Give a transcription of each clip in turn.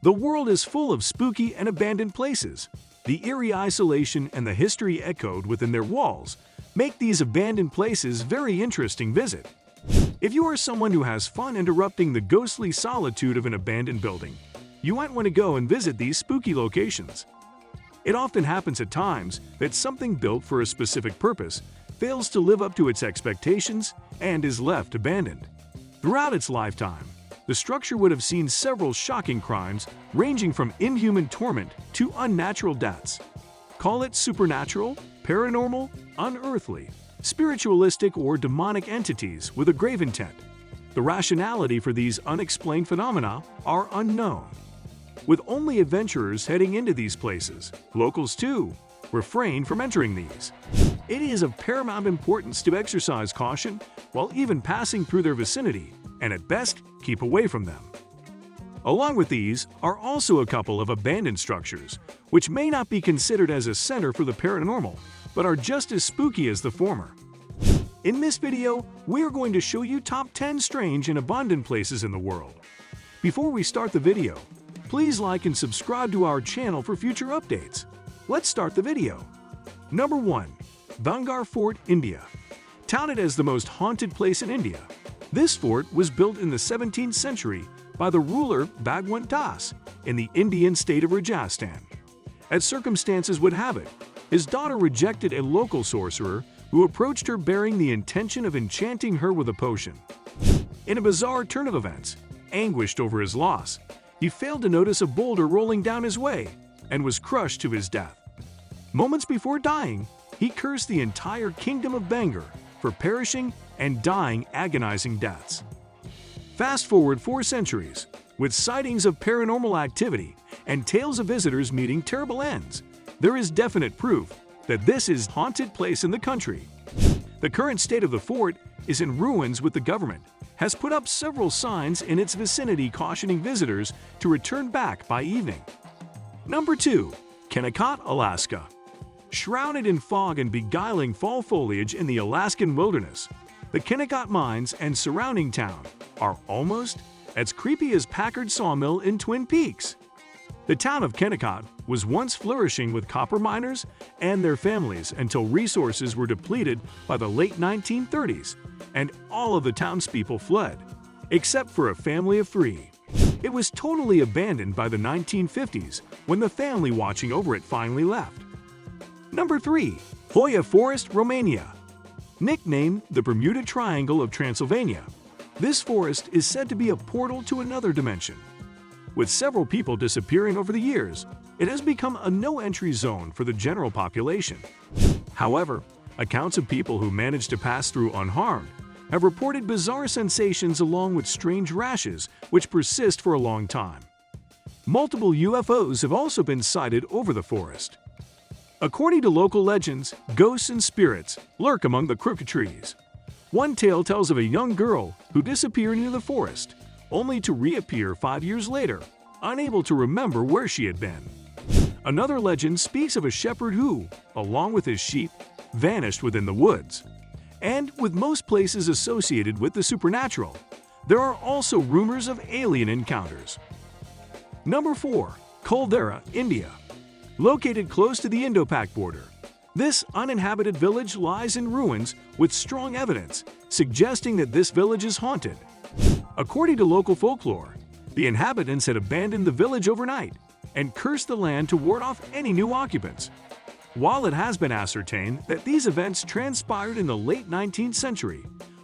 The world is full of spooky and abandoned places. The eerie isolation and the history echoed within their walls make these abandoned places very interesting visit. If you are someone who has fun interrupting the ghostly solitude of an abandoned building, you might want to go and visit these spooky locations. It often happens at times that something built for a specific purpose fails to live up to its expectations and is left abandoned. Throughout its lifetime, the structure would have seen several shocking crimes ranging from inhuman torment to unnatural deaths. Call it supernatural, paranormal, unearthly, spiritualistic, or demonic entities with a grave intent. The rationality for these unexplained phenomena are unknown. With only adventurers heading into these places, locals too refrain from entering these. It is of paramount importance to exercise caution while even passing through their vicinity, and at best, keep away from them. Along with these are also a couple of abandoned structures, which may not be considered as a center for the paranormal, but are just as spooky as the former. In this video, we are going to show you top 10 strange and abandoned places in the world. Before we start the video, please like and subscribe to our channel for future updates. Let's start the video. Number 1. Bhangar Fort, India. Touted as the most haunted place in India, this fort was built in the 17th century by the ruler Bhagwant Das in the Indian state of Rajasthan. As circumstances would have it, his daughter rejected a local sorcerer who approached her bearing the intention of enchanting her with a potion. In a bizarre turn of events, anguished over his loss, he failed to notice a boulder rolling down his way and was crushed to his death. Moments before dying, he cursed the entire kingdom of Bhangar for perishing and dying agonizing deaths. Fast forward 4 centuries, with sightings of paranormal activity and tales of visitors meeting terrible ends, there is definite proof that this is a haunted place in the country. The current state of the fort is in ruins, with the government has put up several signs in its vicinity cautioning visitors to return back by evening. Number 2. Kennecott, Alaska. Shrouded in fog and beguiling fall foliage in the Alaskan wilderness, the Kennecott mines and surrounding town are almost as creepy as Packard Sawmill in Twin Peaks. The town of Kennecott was once flourishing with copper miners and their families until resources were depleted by the late 1930s, and all of the townspeople fled, except for a family of 3. It was totally abandoned by the 1950s when the family watching over it finally left. Number 3. Hoia Forest, Romania. Nicknamed the Bermuda Triangle of Transylvania, this forest is said to be a portal to another dimension. With several people disappearing over the years, it has become a no-entry zone for the general population. However, accounts of people who managed to pass through unharmed have reported bizarre sensations along with strange rashes which persist for a long time. Multiple UFOs have also been sighted over the forest. According to local legends, ghosts and spirits lurk among the crooked trees. One tale tells of a young girl who disappeared into the forest, only to reappear 5 years later, unable to remember where she had been. Another legend speaks of a shepherd who, along with his sheep, vanished within the woods. And with most places associated with the supernatural, there are also rumors of alien encounters. Number 4. Caldera, India. Located close to the Indo-Pak border, this uninhabited village lies in ruins with strong evidence suggesting that this village is haunted. According to local folklore, the inhabitants had abandoned the village overnight and cursed the land to ward off any new occupants. While it has been ascertained that these events transpired in the late 19th century,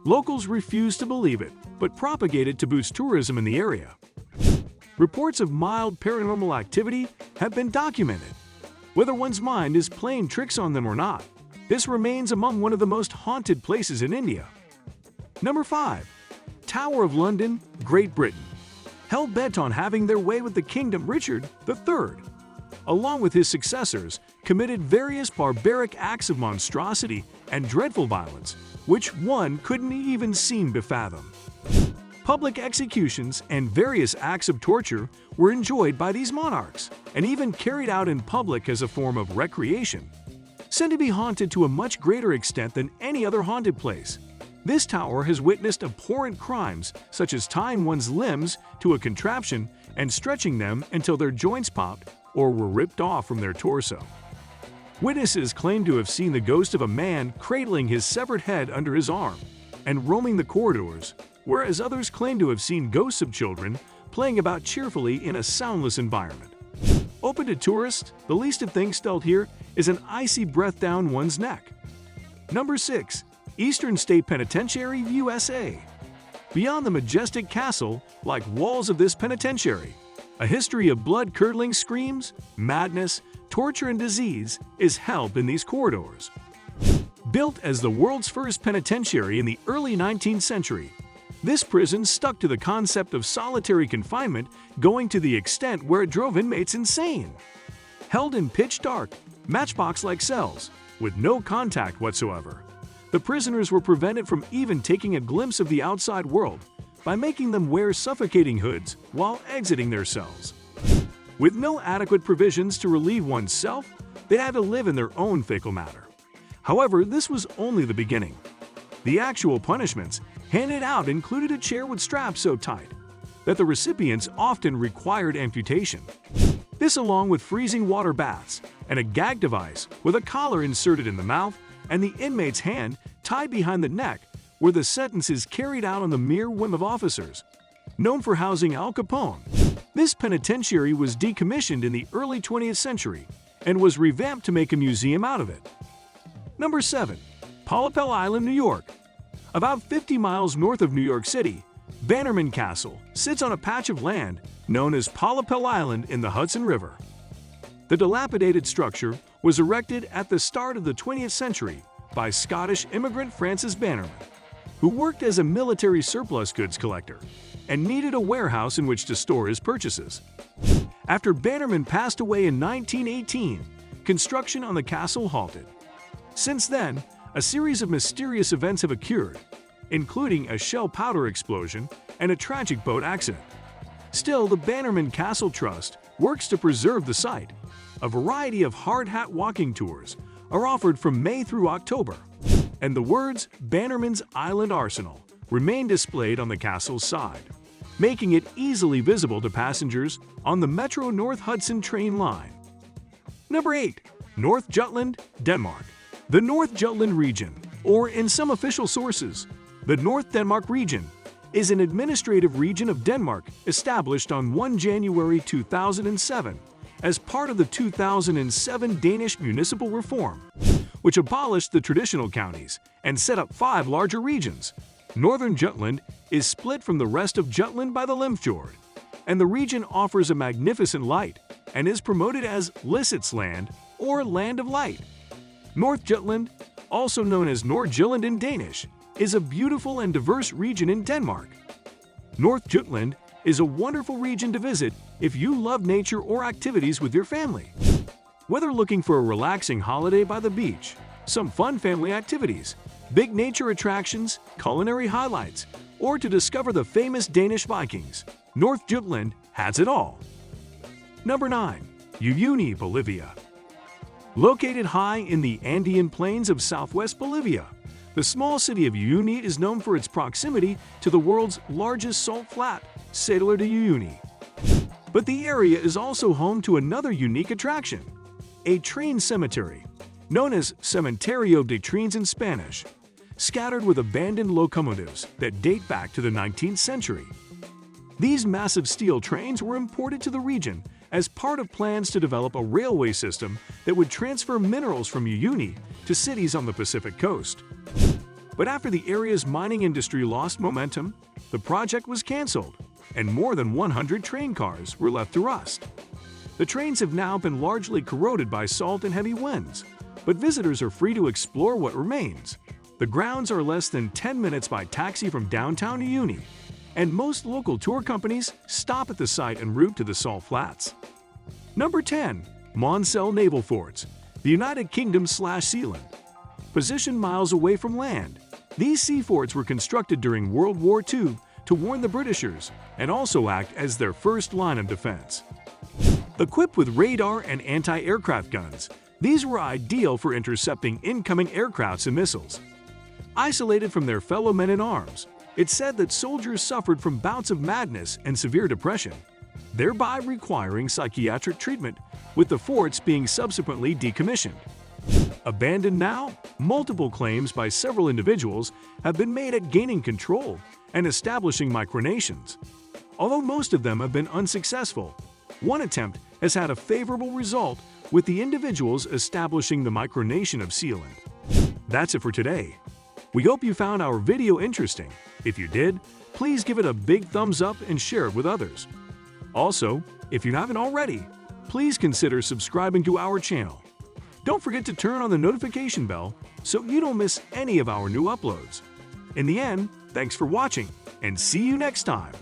locals refuse to believe it but propagate it to boost tourism in the area. Reports of mild paranormal activity have been documented. Whether one's mind is playing tricks on them or not, this remains among one of the most haunted places in India. Number 5. Tower of London, Great Britain. Hell-bent on having their way with the kingdom, Richard III, along with his successors, committed various barbaric acts of monstrosity and dreadful violence, which one couldn't even seem to fathom. Public executions and various acts of torture were enjoyed by these monarchs, and even carried out in public as a form of recreation. Said to be haunted to a much greater extent than any other haunted place, this tower has witnessed abhorrent crimes such as tying one's limbs to a contraption and stretching them until their joints popped or were ripped off from their torso. Witnesses claim to have seen the ghost of a man cradling his severed head under his arm and roaming the corridors, whereas others claim to have seen ghosts of children playing about cheerfully in a soundless environment. Open to tourists, the least of things felt here is an icy breath down one's neck. Number 6. Eastern State Penitentiary, USA. Beyond the majestic castle-like walls of this penitentiary, a history of blood-curdling screams, madness, torture, and disease is held in these corridors. Built as the world's first penitentiary in the early 19th century, this prison stuck to the concept of solitary confinement, going to the extent where it drove inmates insane. Held in pitch-dark, matchbox-like cells, with no contact whatsoever, the prisoners were prevented from even taking a glimpse of the outside world by making them wear suffocating hoods while exiting their cells. With no adequate provisions to relieve oneself, they had to live in their own fecal matter. However, this was only the beginning. The actual punishments handed out included a chair with straps so tight that the recipients often required amputation. This, along with freezing water baths and a gag device with a collar inserted in the mouth and the inmate's hand tied behind the neck, were the sentences carried out on the mere whim of officers. Known for housing Al Capone, this penitentiary was decommissioned in the early 20th century and was revamped to make a museum out of it. Number 7. Polypel Island, New York. About 50 miles north of New York City, Bannerman Castle sits on a patch of land known as Polypel Island in the Hudson River. The dilapidated structure was erected at the start of the 20th century by Scottish immigrant Francis Bannerman, who worked as a military surplus goods collector and needed a warehouse in which to store his purchases. After Bannerman passed away in 1918, construction on the castle halted. Since then, a series of mysterious events have occurred, including a shell powder explosion and a tragic boat accident. Still, the Bannerman Castle Trust works to preserve the site. A variety of hard hat walking tours are offered from May through October, and the words Bannerman's Island Arsenal remain displayed on the castle's side, making it easily visible to passengers on the Metro North Hudson train line. Number 8. North Jutland, Denmark. The North Jutland region, or in some official sources, the North Denmark region, is an administrative region of Denmark established on 1 January 2007 as part of the 2007 Danish municipal reform, which abolished the traditional counties and set up 5 larger regions. Northern Jutland is split from the rest of Jutland by the Limfjord, and the region offers a magnificent light and is promoted as Lysetsland or Land of Light. North Jutland, also known as Nordjylland in Danish, is a beautiful and diverse region in Denmark. North Jutland is a wonderful region to visit if you love nature or activities with your family. Whether looking for a relaxing holiday by the beach, some fun family activities, big nature attractions, culinary highlights, or to discover the famous Danish Vikings, North Jutland has it all. Number 9. Uyuni, Bolivia. Located high in the Andean plains of southwest Bolivia, the small city of Uyuni is known for its proximity to the world's largest salt flat, Salar de Uyuni. But the area is also home to another unique attraction, a train cemetery, known as Cementerio de Trenes in Spanish, scattered with abandoned locomotives that date back to the 19th century. These massive steel trains were imported to the region as part of plans to develop a railway system that would transfer minerals from Uyuni to cities on the Pacific coast. But after the area's mining industry lost momentum, the project was canceled, and more than 100 train cars were left to rust. The trains have now been largely corroded by salt and heavy winds, but visitors are free to explore what remains. The grounds are less than 10 minutes by taxi from downtown Uyuni, and most local tour companies stop at the site en route to the Salt Flats. Number 10. Monsell Naval Forts, the United Kingdom/Sealand. Positioned miles away from land, these sea forts were constructed during World War II to warn the Britishers and also act as their first line of defense. Equipped with radar and anti-aircraft guns, these were ideal for intercepting incoming aircrafts and missiles. Isolated from their fellow men-at-arms, it's said that soldiers suffered from bouts of madness and severe depression, thereby requiring psychiatric treatment, with the forts being subsequently decommissioned. Abandoned now, multiple claims by several individuals have been made at gaining control and establishing micronations. Although most of them have been unsuccessful, one attempt has had a favorable result, with the individuals establishing the micronation of Sealand. That's it for today. We hope you found our video interesting. If you did, please give it a big thumbs up and share it with others. Also, if you haven't already, please consider subscribing to our channel. Don't forget to turn on the notification bell so you don't miss any of our new uploads. In the end, thanks for watching, and see you next time.